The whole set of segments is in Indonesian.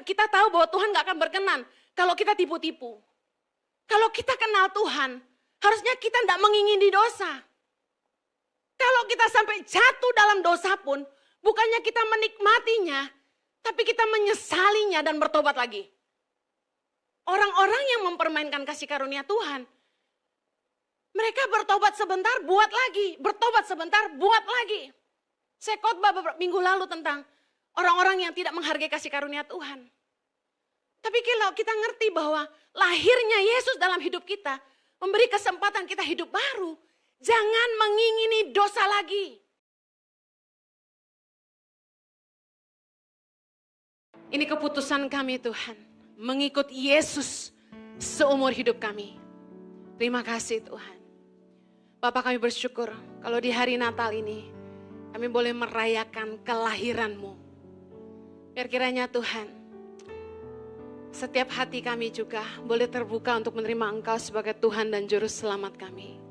kita tahu bahwa Tuhan gak akan berkenan kalau kita tipu-tipu. Kalau kita kenal Tuhan, harusnya kita tidak mengingini dosa. Kalau kita sampai jatuh dalam dosa pun, bukannya kita menikmatinya, tapi kita menyesalinya dan bertobat lagi. Orang-orang yang mempermainkan kasih karunia Tuhan, mereka bertobat sebentar, buat lagi. Bertobat sebentar, buat lagi. Saya khotbah beberapa minggu lalu tentang orang-orang yang tidak menghargai kasih karunia Tuhan. Tapi kalau kita ngerti bahwa lahirnya Yesus dalam hidup kita, memberi kesempatan kita hidup baru, jangan mengingini dosa lagi. Ini keputusan kami Tuhan, mengikut Yesus seumur hidup kami. Terima kasih Tuhan. Bapak kami bersyukur kalau di hari Natal ini kami boleh merayakan kelahiran-Mu. Biar kiranya Tuhan, setiap hati kami juga boleh terbuka untuk menerima Engkau sebagai Tuhan dan Juru Selamat kami.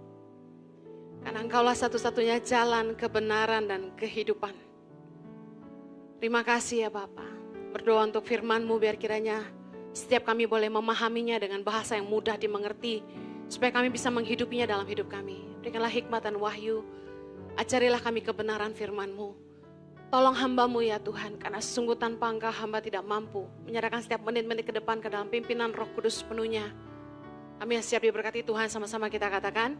Karena Engkaulah satu-satunya jalan kebenaran dan kehidupan. Terima kasih ya Bapa. Berdoa untuk firman-Mu biar kiranya setiap kami boleh memahaminya dengan bahasa yang mudah dimengerti. Supaya kami bisa menghidupinya dalam hidup kami. Berikanlah hikmat dan wahyu. Ajarilah kami kebenaran firman-Mu. Tolong hamba-Mu ya Tuhan, karena sungguh tanpa Engkau hamba tidak mampu menyerahkan setiap menit-menit ke depan ke dalam pimpinan Roh Kudus penuhnya. Kami yang siap diberkati Tuhan, sama-sama kita katakan,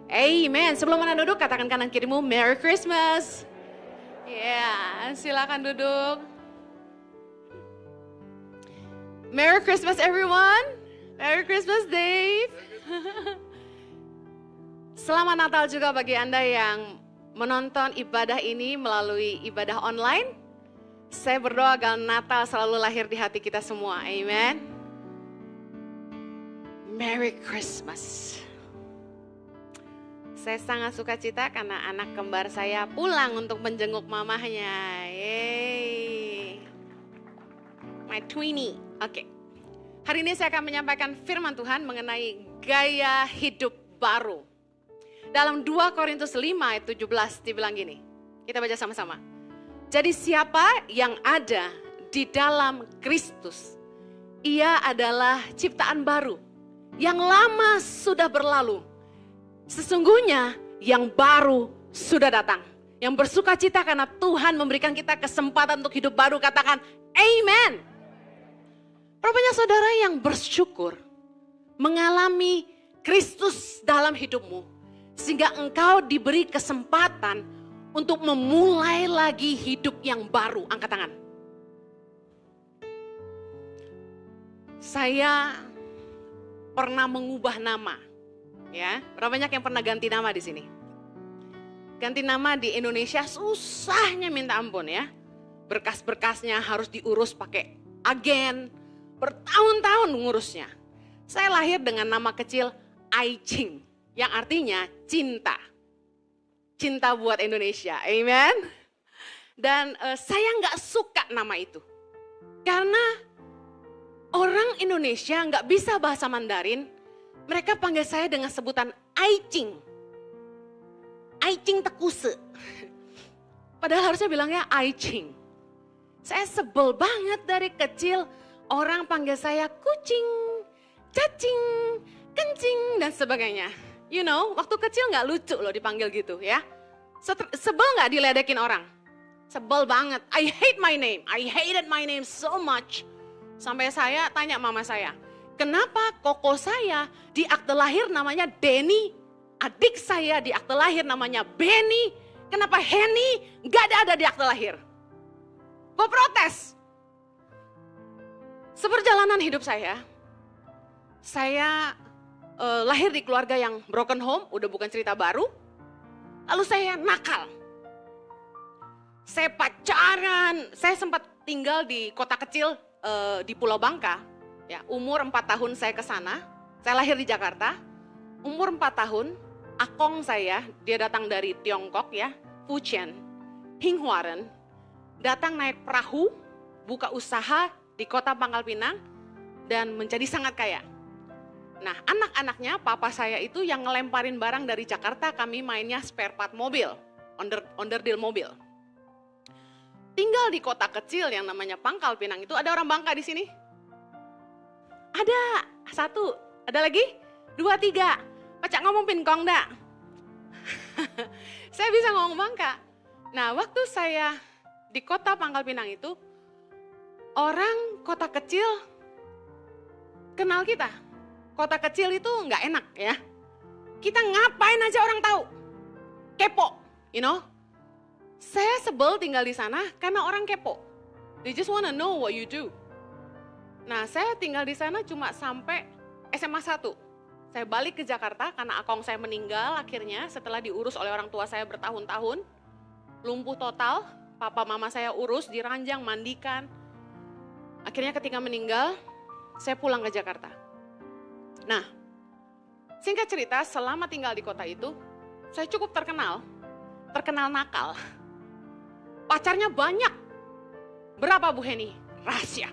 Amen. Sebelum Anda duduk, katakan kanan kirimu, Merry Christmas. Ya, silakan duduk. Merry Christmas everyone. Merry Christmas Dave. Selamat Natal juga bagi Anda yang menonton ibadah ini melalui ibadah online. Saya berdoa agar Natal selalu lahir di hati kita semua. Amen. Merry Christmas. Saya sangat suka cita karena anak kembar saya pulang untuk menjenguk mamahnya. Yeay. My tweenie. Oke. Hari ini saya akan menyampaikan firman Tuhan mengenai gaya hidup baru. Dalam 2 Korintus 5 ayat 17 dibilang gini. Kita baca sama-sama. Jadi siapa yang ada di dalam Kristus, ia adalah ciptaan baru. Yang lama sudah berlalu. Sesungguhnya yang baru sudah datang. Yang bersuka cita karena Tuhan memberikan kita kesempatan untuk hidup baru. Katakan amen. Rupanya saudara yang bersyukur mengalami Kristus dalam hidupmu. Sehingga engkau diberi kesempatan untuk memulai lagi hidup yang baru. Angkat tangan. Saya pernah mengubah nama. Ya, berapa banyak yang pernah ganti nama di sini? Ganti nama di Indonesia susahnya minta ampun ya. Berkas-berkasnya harus diurus pakai agen. Bertahun-tahun ngurusnya. Saya lahir dengan nama kecil Ai Ching. Yang artinya cinta. Cinta buat Indonesia, amen. Dan saya nggak suka nama itu. Karena orang Indonesia nggak bisa bahasa Mandarin, mereka panggil saya dengan sebutan Ai Ching. Ai Ching Tekuse. Padahal harusnya bilangnya Ai Ching. Saya sebel banget dari kecil, orang panggil saya kucing, cacing, kencing, dan sebagainya. You know, waktu kecil gak lucu loh dipanggil gitu ya. Sebel gak diledekin orang? Sebel banget. I hate my name. I hated my name so much. Sampai saya tanya mama saya, kenapa koko saya di akte lahir namanya Denny, adik saya di akte lahir namanya Benny, kenapa Henny gak ada di akte lahir? Gue protes. Seperjalanan hidup saya lahir di keluarga yang broken home, udah bukan cerita baru. Lalu saya nakal. Saya pacaran, saya sempat tinggal di kota kecil di Pulau Bangka. Ya, umur 4 tahun saya ke sana. Saya lahir di Jakarta. Umur 4 tahun, akong saya, dia datang dari Tiongkok ya, Fujian, Hinghuaren. Datang naik perahu, buka usaha di kota Pangkal Pinang dan menjadi sangat kaya. Nah, anak-anaknya papa saya itu yang ngelemparin barang dari Jakarta, kami mainnya spare part mobil, onderdil mobil. tinggal di kota kecil yang namanya Pangkal Pinang itu. Ada orang Bangka di sini? Ada, 1, ada lagi? 2, 3. Pacak ngomong Pinkong dak? Saya bisa ngomong Bangka. Nah, waktu saya di kota Pangkal Pinang itu, orang kota kecil kenal kita. Kota kecil itu nggak enak ya. Kita ngapain aja orang tahu. Kepo, you know. Saya sebel tinggal di sana karena orang kepo. They just wanna know what you do. Nah, saya tinggal di sana cuma sampai SMA 1. Saya balik ke Jakarta karena akong saya meninggal akhirnya setelah diurus oleh orang tua saya bertahun-tahun. Lumpuh total, papa mama saya urus, diranjang, mandikan. Akhirnya ketika meninggal, saya pulang ke Jakarta. Nah, singkat cerita selama tinggal di kota itu, saya cukup terkenal nakal. Pacarnya banyak. Berapa Bu Heni? Rahasia.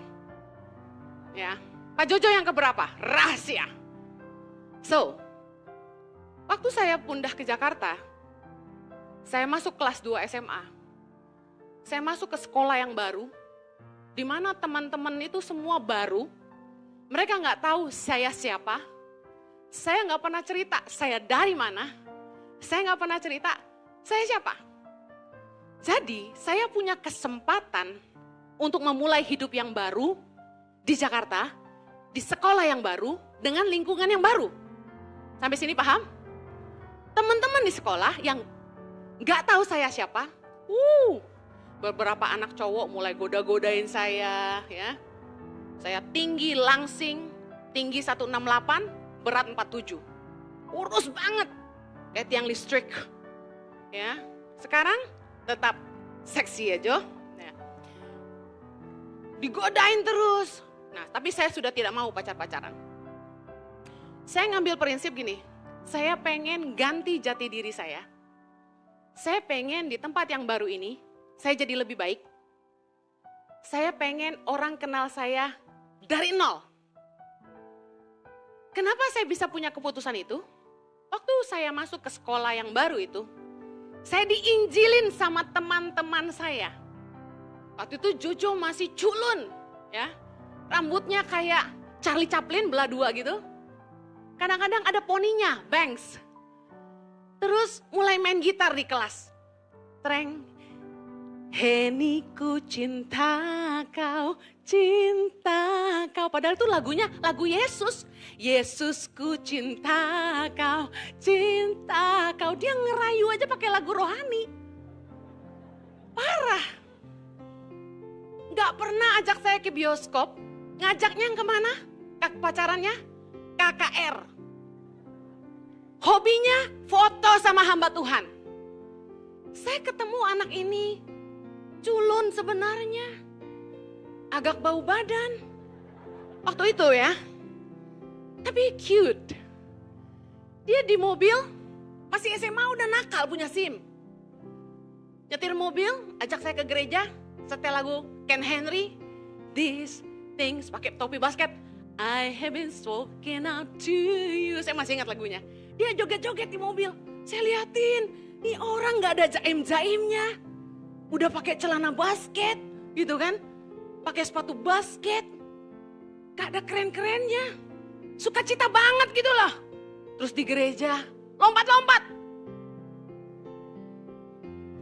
Ya, Pak Jojo yang keberapa? Rahasia. So, waktu saya pindah ke Jakarta, saya masuk kelas 2 SMA. Saya masuk ke sekolah yang baru, di mana teman-teman itu semua baru. Mereka nggak tahu saya siapa. Saya nggak pernah cerita saya dari mana. Saya nggak pernah cerita saya siapa. Jadi saya punya kesempatan untuk memulai hidup yang baru di Jakarta, di sekolah yang baru, dengan lingkungan yang baru. Sampai sini paham? Teman-teman di sekolah yang nggak tahu saya siapa, beberapa anak cowok mulai goda-godain saya, ya. Saya tinggi, langsing, tinggi 168, berat 47. Kurus banget, kayak tiang listrik. Ya, sekarang tetap seksi aja. Ya. Digodain terus. Nah, tapi saya sudah tidak mau pacar-pacaran. Saya ngambil prinsip gini, saya pengen ganti jati diri saya. Saya pengen di tempat yang baru ini, saya jadi lebih baik. Saya pengen orang kenal saya dari nol. Kenapa saya bisa punya keputusan itu? Waktu saya masuk ke sekolah yang baru itu, saya diinjilin sama teman-teman saya. Waktu itu Jojo masih culun, ya, rambutnya kayak Charlie Chaplin belah dua gitu. Kadang-kadang ada poninya, bangs. Terus mulai main gitar di kelas. Treng. Heni ku cinta kau, cinta kau. Padahal itu lagunya lagu Yesus. Yesus ku cinta kau, cinta kau. Dia ngerayu aja pakai lagu rohani. Parah. Gak pernah ajak saya ke bioskop. Ngajaknya yang kemana? Pacarannya? KKR. Hobinya foto sama hamba Tuhan. Saya ketemu anak ini culun sebenarnya. Agak bau badan. Waktu itu ya. Tapi cute. Dia di mobil, masih SMA udah nakal punya SIM. Nyetir mobil, ajak saya ke gereja, setel lagu Ken Henry. These things, pakai topi basket. I have been spoken out to you. Saya masih ingat lagunya. Dia joget-joget di mobil. Saya liatin, nih orang gak ada jaim-jaimnya. Udah pakai celana basket, gitu kan. Pakai sepatu basket. Gak ada keren-kerennya. Sukacita banget gitu loh. Terus di gereja, lompat-lompat.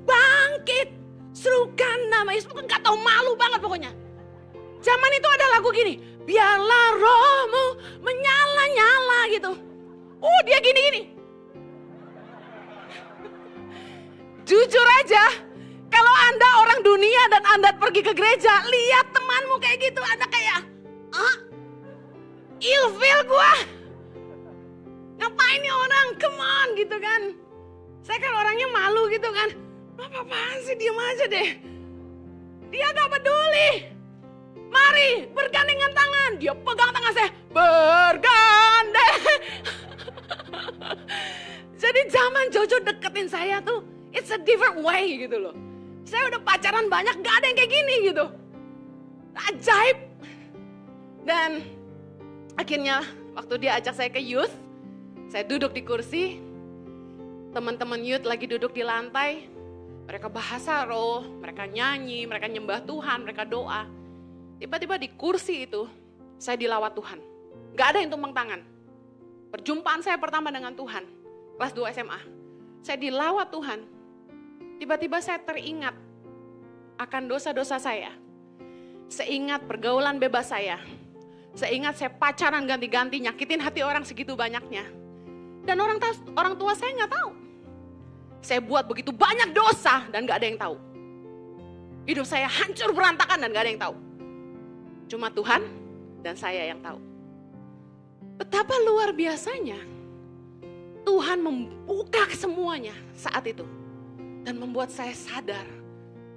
Bangkit, serukan nama Yesus. Gak tahu, malu banget pokoknya. Zaman itu ada lagu gini. Biarlah rohmu menyala-nyala gitu. Dia gini-gini. Jujur aja, kalau Anda orang dunia dan Anda pergi ke gereja, lihat temanmu kayak gitu, Anda kayak, ilfil gua. Ngapain nih orang, come on gitu kan. Saya kan orangnya malu gitu kan. Apa-apaan sih, diem aja deh. Dia gak peduli. Mari bergandengan tangan. Dia pegang tangan saya, bergandeng. Jadi zaman Jojo deketin saya tuh, it's a different way gitu loh. Saya udah pacaran banyak, gak ada yang kayak gini gitu. Ajaib. Dan akhirnya waktu dia ajak saya ke youth, saya duduk di kursi. Teman-teman youth lagi duduk di lantai. Mereka bahasa roh, mereka nyanyi, mereka nyembah Tuhan, mereka doa. Tiba-tiba di kursi itu, saya dilawat Tuhan. Gak ada yang tumpang tangan. Perjumpaan saya pertama dengan Tuhan, kelas 2 SMA. Saya dilawat Tuhan. Tiba-tiba saya teringat akan dosa-dosa saya. Saya ingat pergaulan bebas saya. Saya ingat saya pacaran ganti-ganti, nyakitin hati orang segitu banyaknya. Dan orang tua saya nggak tahu. Saya buat begitu banyak dosa dan nggak ada yang tahu. Hidup saya hancur berantakan dan nggak ada yang tahu. Cuma Tuhan dan saya yang tahu. Betapa luar biasanya Tuhan membuka semuanya saat itu. Dan membuat saya sadar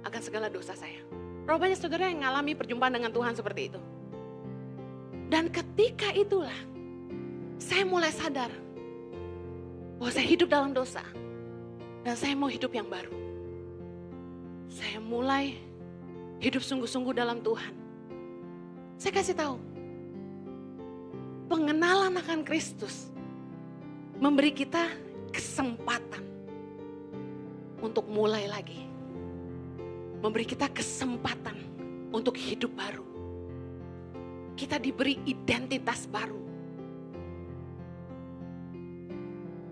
akan segala dosa saya. Berapa banyak saudara yang mengalami perjumpaan dengan Tuhan seperti itu. Dan ketika itulah saya mulai sadar bahwa saya hidup dalam dosa. Dan saya mau hidup yang baru. Saya mulai hidup sungguh-sungguh dalam Tuhan. Saya kasih tahu, pengenalan akan Kristus memberi kita kesempatan untuk mulai lagi. Memberi kita kesempatan untuk hidup baru. Kita diberi identitas baru.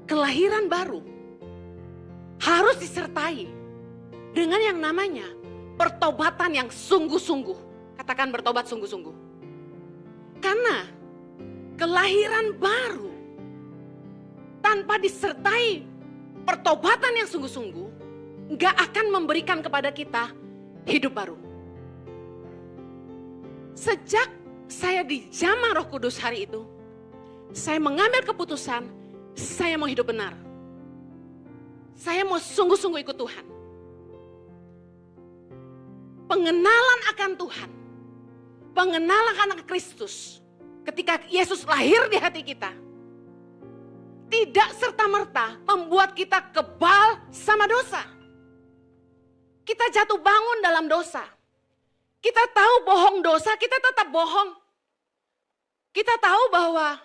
Kelahiran baru harus disertai dengan yang namanya pertobatan yang sungguh-sungguh. Katakan bertobat sungguh-sungguh. Karena kelahiran baru tanpa disertai pertobatan yang sungguh-sungguh gak akan memberikan kepada kita hidup baru. Sejak saya dijamah Roh Kudus hari itu, saya mengambil keputusan, saya mau hidup benar. Saya mau sungguh-sungguh ikut Tuhan. Pengenalan akan Tuhan, pengenalan akan Kristus, ketika Yesus lahir di hati kita, tidak serta-merta membuat kita kebal sama dosa. Kita jatuh bangun dalam dosa. Kita tahu bohong dosa, kita tetap bohong. Kita tahu bahwa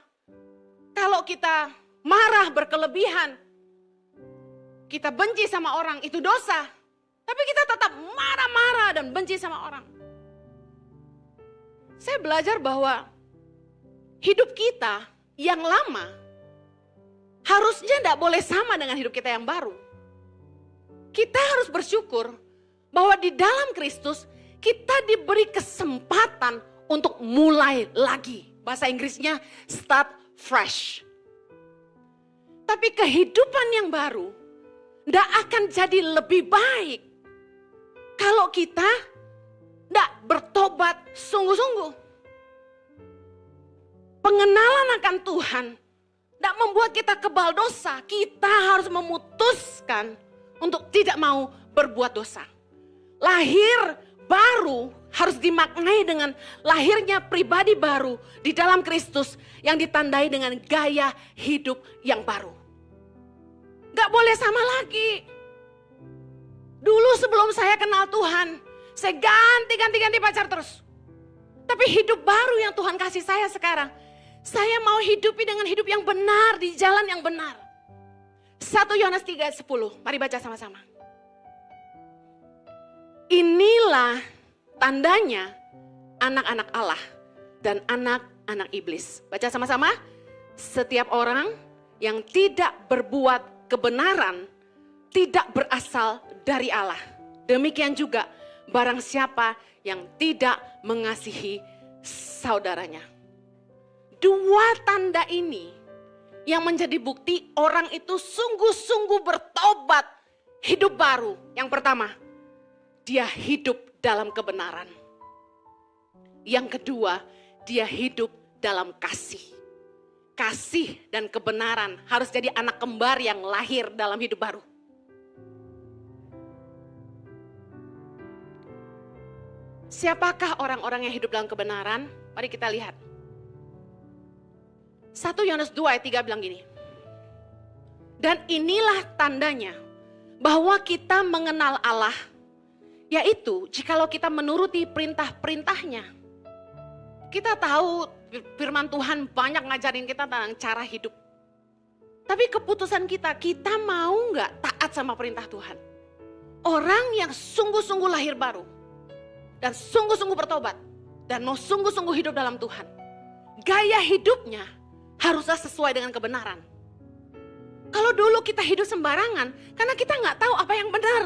kalau kita marah berkelebihan, kita benci sama orang, itu dosa. Tapi kita tetap marah-marah dan benci sama orang. Saya belajar bahwa hidup kita yang lama harusnya tidak boleh sama dengan hidup kita yang baru. Kita harus bersyukur bahwa di dalam Kristus kita diberi kesempatan untuk mulai lagi. Bahasa Inggrisnya start fresh. Tapi kehidupan yang baru tidak akan jadi lebih baik kalau kita tidak bertobat sungguh-sungguh. Pengenalan akan Tuhan tidak membuat kita kebal dosa. Kita harus memutuskan untuk tidak mau berbuat dosa. Lahir baru harus dimaknai dengan lahirnya pribadi baru di dalam Kristus yang ditandai dengan gaya hidup yang baru. Gak boleh sama lagi. Dulu sebelum saya kenal Tuhan, saya ganti pacar terus. Tapi hidup baru yang Tuhan kasih saya sekarang, saya mau hidupi dengan hidup yang benar, di jalan yang benar. 1 Yohanes 3 ayat 10, mari baca sama-sama. Inilah tandanya anak-anak Allah dan anak-anak iblis. Baca sama-sama. Setiap orang yang tidak berbuat kebenaran tidak berasal dari Allah. Demikian juga barang siapa yang tidak mengasihi saudaranya. Dua tanda ini yang menjadi bukti orang itu sungguh-sungguh bertobat, hidup baru. Yang pertama, dia hidup dalam kebenaran. Yang kedua, dia hidup dalam kasih. Kasih dan kebenaran harus jadi anak kembar yang lahir dalam hidup baru. Siapakah orang-orang yang hidup dalam kebenaran? Mari kita lihat. 1 Yohanes 2 ayat 3 bilang gini. Dan inilah tandanya bahwa kita mengenal Allah, yaitu jikalau kita menuruti perintah-perintahnya. Kita tahu firman Tuhan banyak ngajarin kita tentang cara hidup. Tapi keputusan kita mau nggak taat sama perintah Tuhan? Orang yang sungguh-sungguh lahir baru dan sungguh-sungguh bertobat dan mau sungguh-sungguh hidup dalam Tuhan, gaya hidupnya haruslah sesuai dengan kebenaran. Kalau dulu kita hidup sembarangan karena kita nggak tahu apa yang benar.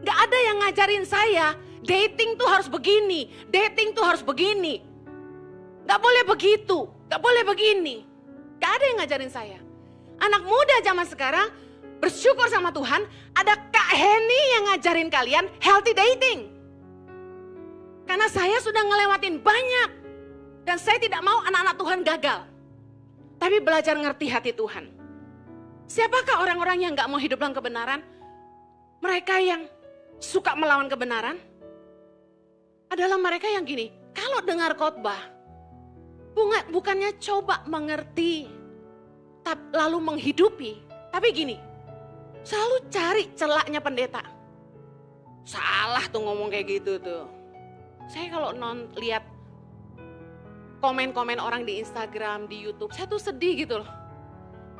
Nggak ada yang ngajarin saya, dating tuh harus begini, dating tuh harus begini. Nggak boleh begitu, nggak boleh begini. Nggak ada yang ngajarin saya. Anak muda zaman sekarang bersyukur sama Tuhan, ada Kak Heni yang ngajarin kalian healthy dating. Karena saya sudah ngelewatin banyak. Dan saya tidak mau anak-anak Tuhan gagal. Tapi belajar ngerti hati Tuhan. Siapakah orang-orang yang gak mau hidup dalam kebenaran? Mereka yang suka melawan kebenaran adalah mereka yang gini, kalau dengar khotbah, bukannya coba mengerti, lalu menghidupi. Tapi gini, selalu cari celaknya pendeta. Salah tuh ngomong kayak gitu tuh. Saya kalau lihat komen-komen orang di Instagram, di YouTube, saya tuh sedih gitu loh.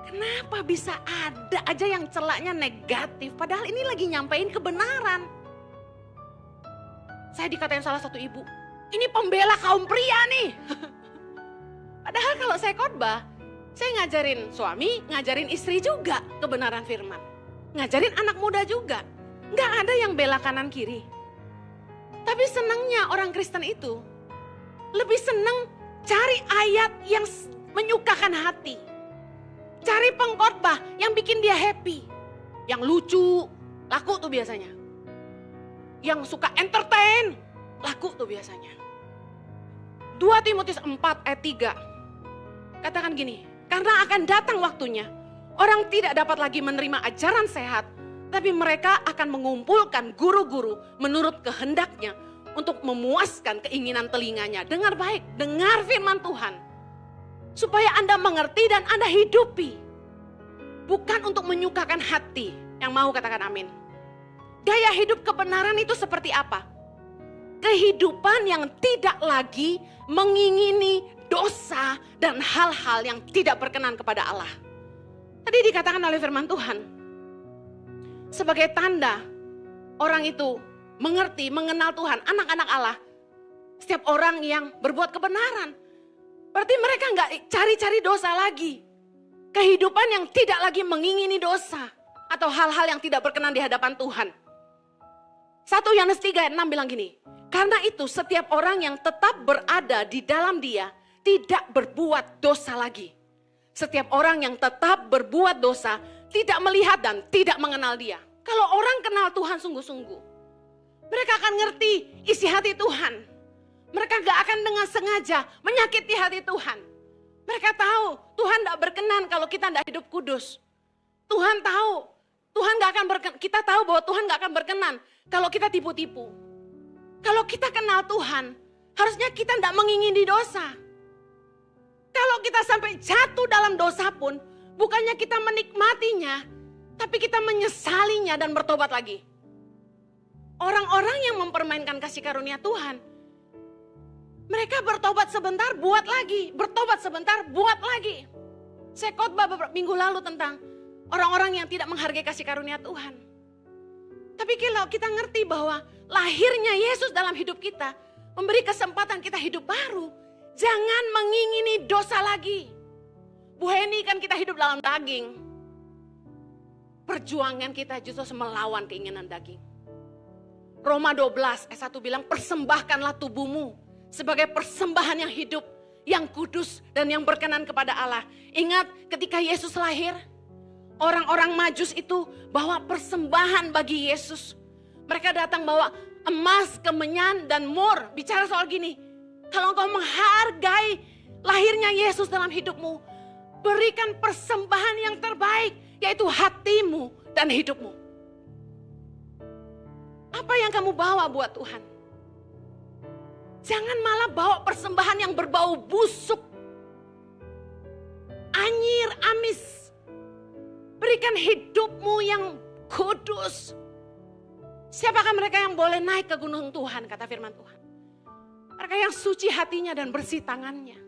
Kenapa bisa ada aja yang celaknya negatif, padahal ini lagi nyampein kebenaran. Saya dikatain salah satu ibu, ini pembela kaum pria nih. Padahal kalau saya khotbah, saya ngajarin suami, ngajarin istri juga kebenaran firman. Ngajarin anak muda juga. Nggak ada yang bela kanan kiri. Tapi senangnya orang Kristen itu lebih senang cari ayat yang menyukakan hati. Cari pengkhotbah yang bikin dia happy. Yang lucu, laku tuh biasanya. Yang suka entertain, laku tuh biasanya. 2 Timotius 4 ayat 3. Katakan gini, karena akan datang waktunya, orang tidak dapat lagi menerima ajaran sehat, tapi mereka akan mengumpulkan guru-guru menurut kehendaknya untuk memuaskan keinginan telinganya. Dengar baik, dengar firman Tuhan. Supaya Anda mengerti dan Anda hidupi. Bukan untuk menyukakan hati. Yang mau katakan amin. Gaya hidup kebenaran itu seperti apa? Kehidupan yang tidak lagi mengingini dosa dan hal-hal yang tidak berkenan kepada Allah. Tadi dikatakan oleh firman Tuhan. Sebagai tanda orang itu mengerti, mengenal Tuhan, anak-anak Allah. Setiap orang yang berbuat kebenaran. Berarti mereka nggak cari-cari dosa lagi. Kehidupan yang tidak lagi mengingini dosa. Atau hal-hal yang tidak berkenan di hadapan Tuhan. 1 Yohanes 3 ayat 6 bilang gini. Karena itu setiap orang yang tetap berada di dalam dia tidak berbuat dosa lagi. Setiap orang yang tetap berbuat dosa tidak melihat dan tidak mengenal dia. Kalau orang kenal Tuhan sungguh-sungguh. Mereka akan ngerti isi hati Tuhan. Mereka gak akan dengan sengaja menyakiti hati Tuhan. Mereka tahu Tuhan gak berkenan kalau kita gak hidup kudus. Tuhan tahu, Tuhan gak akan berkenan. Kita tahu bahwa Tuhan gak akan berkenan kalau kita tipu-tipu. Kalau kita kenal Tuhan, harusnya kita gak mengingini dosa. Kalau kita sampai jatuh dalam dosa pun, bukannya kita menikmatinya, tapi kita menyesalinya dan bertobat lagi. Orang-orang yang mempermainkan kasih karunia Tuhan, mereka bertobat sebentar, buat lagi. Bertobat sebentar, buat lagi. Saya khotbah beberapa minggu lalu tentang orang-orang yang tidak menghargai kasih karunia Tuhan. Tapi kalau kita ngerti bahwa lahirnya Yesus dalam hidup kita, memberi kesempatan kita hidup baru, jangan mengingini dosa lagi. Bu Heni kan kita hidup dalam daging. Perjuangan kita justru melawan keinginan daging. Roma 12 ayat 1 bilang, persembahkanlah tubuhmu sebagai persembahan yang hidup, yang kudus dan yang berkenan kepada Allah. Ingat ketika Yesus lahir, orang-orang Majus itu bawa persembahan bagi Yesus. Mereka datang bawa emas, kemenyan dan mur. Bicara soal gini, kalau engkau menghargai lahirnya Yesus dalam hidupmu, berikan persembahan yang terbaik, yaitu hatimu dan hidupmu. Apa yang kamu bawa buat Tuhan? Jangan malah bawa persembahan yang berbau busuk. Anyir, amis. Berikan hidupmu yang kudus. Siapakah mereka yang boleh naik ke gunung Tuhan, kata firman Tuhan? Mereka yang suci hatinya dan bersih tangannya.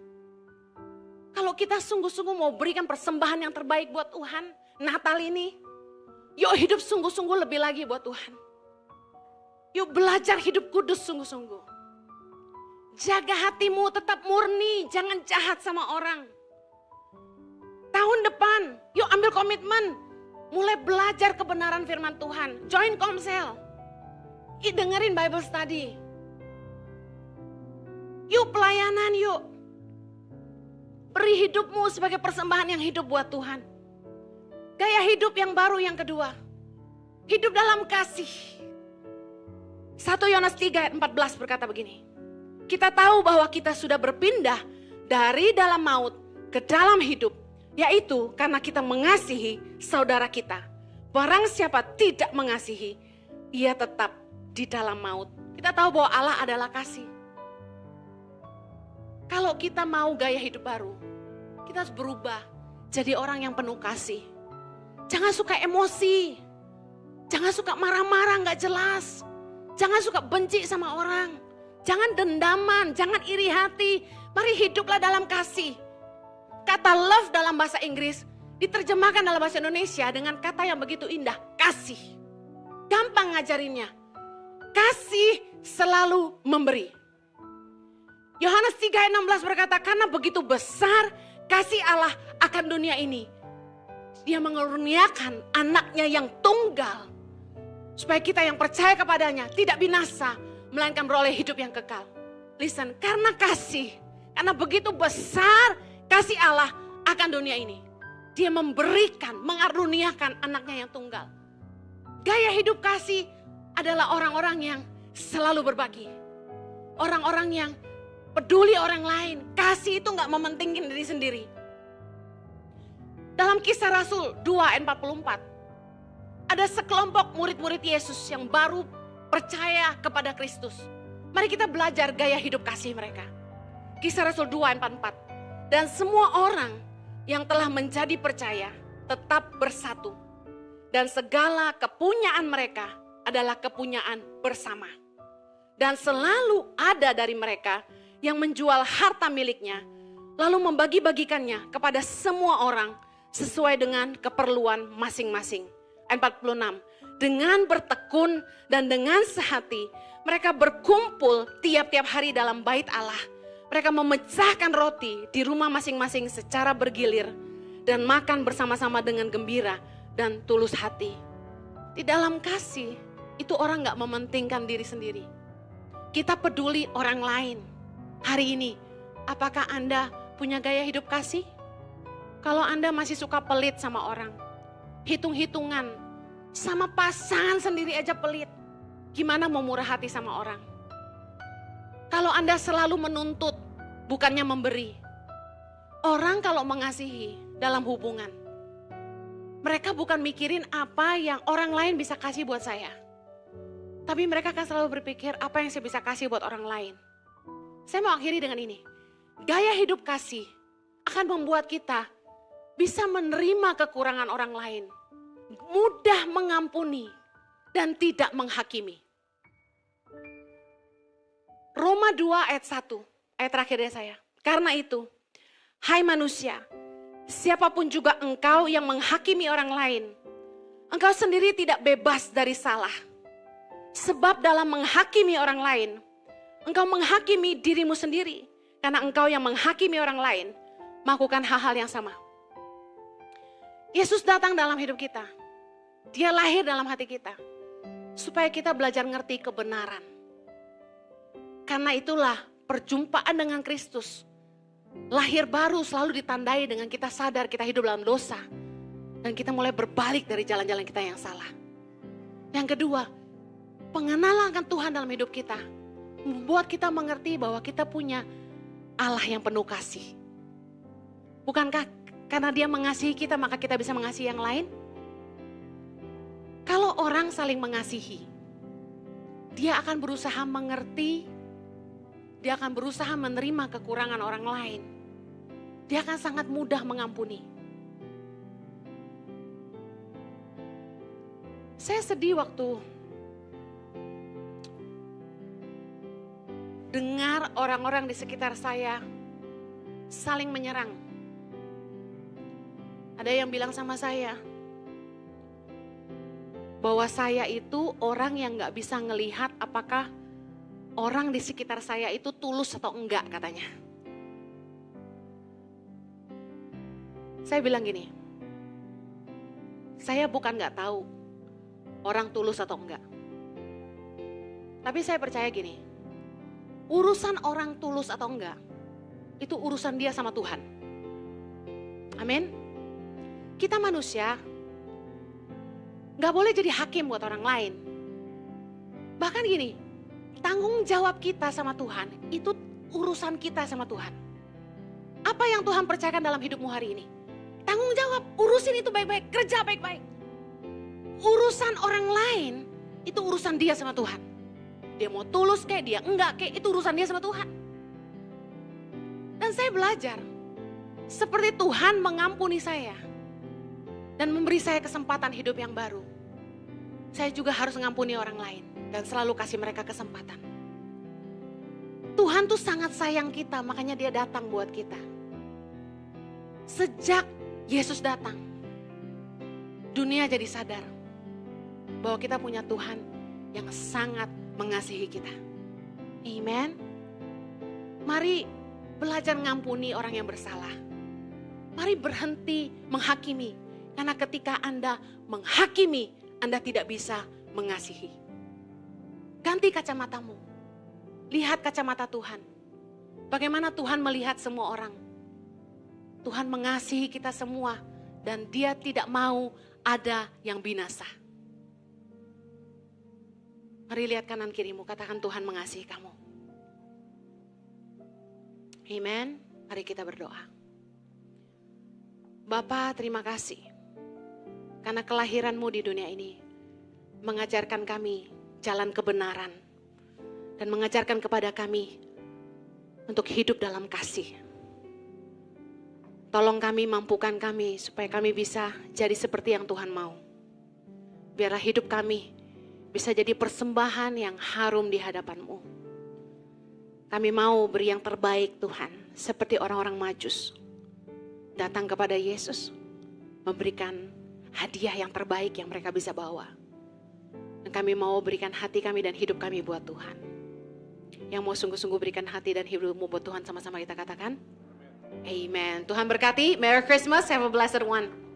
Kalau kita sungguh-sungguh mau berikan persembahan yang terbaik buat Tuhan, Natal ini, yuk hidup sungguh-sungguh lebih lagi buat Tuhan. Yuk belajar hidup kudus sungguh-sungguh. Jaga hatimu tetap murni, jangan jahat sama orang. Tahun depan, yuk ambil komitmen. Mulai belajar kebenaran firman Tuhan. Join komsel. Dengerin Bible study. Yuk pelayanan yuk. Beri hidupmu sebagai persembahan yang hidup buat Tuhan. Gaya hidup yang baru yang kedua. Hidup dalam kasih. 1 Yohanes 3 ayat 14 berkata begini. Kita tahu bahwa kita sudah berpindah dari dalam maut ke dalam hidup. Yaitu karena kita mengasihi saudara kita. Barang siapa tidak mengasihi, ia tetap di dalam maut. Kita tahu bahwa Allah adalah kasih. Kalau kita mau gaya hidup baru, kita harus berubah jadi orang yang penuh kasih. Jangan suka emosi. Jangan suka marah-marah gak jelas. Jangan suka benci sama orang. Jangan dendaman, jangan iri hati. Mari hiduplah dalam kasih. Kata love dalam bahasa Inggris diterjemahkan dalam bahasa Indonesia dengan kata yang begitu indah, kasih. Gampang ngajarinnya. Kasih selalu memberi. Yohanes 3 ayat 16 berkata, karena begitu besar kasih Allah akan dunia ini. Dia mengaruniakan anaknya yang tunggal. Supaya kita yang percaya kepadanya tidak binasa, melainkan beroleh hidup yang kekal. Listen, karena kasih, karena begitu besar kasih Allah akan dunia ini. Dia memberikan, mengaruniakan anaknya yang tunggal. Gaya hidup kasih adalah orang-orang yang selalu berbagi. Orang-orang yang peduli orang lain. Kasih itu gak mementingkan diri sendiri. Dalam Kisah Rasul 2 ayat 44. Ada sekelompok murid-murid Yesus yang baru percaya kepada Kristus. Mari kita belajar gaya hidup kasih mereka. Kisah Rasul 2 ayat 44. Dan semua orang yang telah menjadi percaya tetap bersatu. Dan segala kepunyaan mereka adalah kepunyaan bersama. Dan selalu ada dari mereka yang menjual harta miliknya, lalu membagi-bagikannya kepada semua orang sesuai dengan keperluan masing-masing. Ayat 46. Dengan bertekun dan dengan sehati, mereka berkumpul tiap-tiap hari dalam bait Allah. Mereka memecahkan roti di rumah masing-masing secara bergilir dan makan bersama-sama dengan gembira dan tulus hati. Di dalam kasih, itu orang gak mementingkan diri sendiri. Kita peduli orang lain. Hari ini, apakah Anda punya gaya hidup kasih? Kalau Anda masih suka pelit sama orang, hitung-hitungan, sama pasangan sendiri aja pelit, gimana mau murah hati sama orang? Kalau Anda selalu menuntut, bukannya memberi. Orang kalau mengasihi dalam hubungan, mereka bukan mikirin apa yang orang lain bisa kasih buat saya. Tapi mereka akan selalu berpikir apa yang saya bisa kasih buat orang lain. Saya mau akhiri dengan ini. Gaya hidup kasih akan membuat kita bisa menerima kekurangan orang lain. Mudah mengampuni dan tidak menghakimi. Roma 2 ayat 1, ayat terakhir dari saya. Karena itu, hai manusia, siapapun juga engkau yang menghakimi orang lain, engkau sendiri tidak bebas dari salah. Sebab dalam menghakimi orang lain, engkau menghakimi dirimu sendiri. Karena engkau yang menghakimi orang lain, melakukan hal-hal yang sama. Yesus datang dalam hidup kita. Dia lahir dalam hati kita. Supaya kita belajar ngerti kebenaran. Karena itulah perjumpaan dengan Kristus. Lahir baru selalu ditandai dengan kita sadar kita hidup dalam dosa. Dan kita mulai berbalik dari jalan-jalan kita yang salah. Yang kedua, pengenalan akan Tuhan dalam hidup kita. Membuat kita mengerti bahwa kita punya Allah yang penuh kasih. Bukankah karena dia mengasihi kita maka kita bisa mengasihi yang lain? Kalau orang saling mengasihi, dia akan berusaha mengerti. Dia akan berusaha menerima kekurangan orang lain. Dia akan sangat mudah mengampuni. Saya sedih waktu dengar orang-orang di sekitar saya saling menyerang. Ada yang bilang sama saya, bahwa saya itu orang yang gak bisa ngelihat apakah orang di sekitar saya itu tulus atau enggak katanya. Saya bilang gini, saya bukan gak tahu orang tulus atau enggak. Tapi saya percaya gini, urusan orang tulus atau enggak, itu urusan dia sama Tuhan. Amin. Kita manusia gak boleh jadi hakim buat orang lain. Bahkan gini, tanggung jawab kita sama Tuhan, itu urusan kita sama Tuhan. Apa yang Tuhan percayakan dalam hidupmu hari ini? Tanggung jawab, urusin itu baik-baik, kerja baik-baik. Urusan orang lain, itu urusan dia sama Tuhan. Dia mau tulus kayak dia enggak kayak, itu urusan dia sama Tuhan. Dan saya belajar, seperti Tuhan mengampuni saya dan memberi saya kesempatan hidup yang baru, saya juga harus mengampuni orang lain dan selalu kasih mereka kesempatan. Tuhan tuh sangat sayang kita, makanya dia datang buat kita. Sejak Yesus datang, dunia jadi sadar bahwa kita punya Tuhan yang sangat mengasihi kita. Amen. Mari belajar mengampuni orang yang bersalah. Mari berhenti menghakimi, karena ketika Anda menghakimi, Anda tidak bisa mengasihi. Ganti kacamatamu, lihat kacamata Tuhan. Bagaimana Tuhan melihat semua orang. Tuhan mengasihi kita semua dan Dia tidak mau ada yang binasa. Mari lihat kanan kirimu, katakan Tuhan mengasihi kamu. Amen. Mari kita berdoa. Bapa, terima kasih karena kelahiranmu di dunia ini mengajarkan kami jalan kebenaran dan mengajarkan kepada kami untuk hidup dalam kasih. Tolong kami, mampukan kami supaya kami bisa jadi seperti yang Tuhan mau. Biarlah hidup kami bisa jadi persembahan yang harum di hadapan-Mu. Kami mau beri yang terbaik Tuhan, seperti orang-orang Majus. Datang kepada Yesus, memberikan hadiah yang terbaik yang mereka bisa bawa. Dan kami mau berikan hati kami dan hidup kami buat Tuhan. Yang mau sungguh-sungguh berikan hati dan hidupmu buat Tuhan, sama-sama kita katakan. Amen. Tuhan berkati. Merry Christmas. Have a blessed one.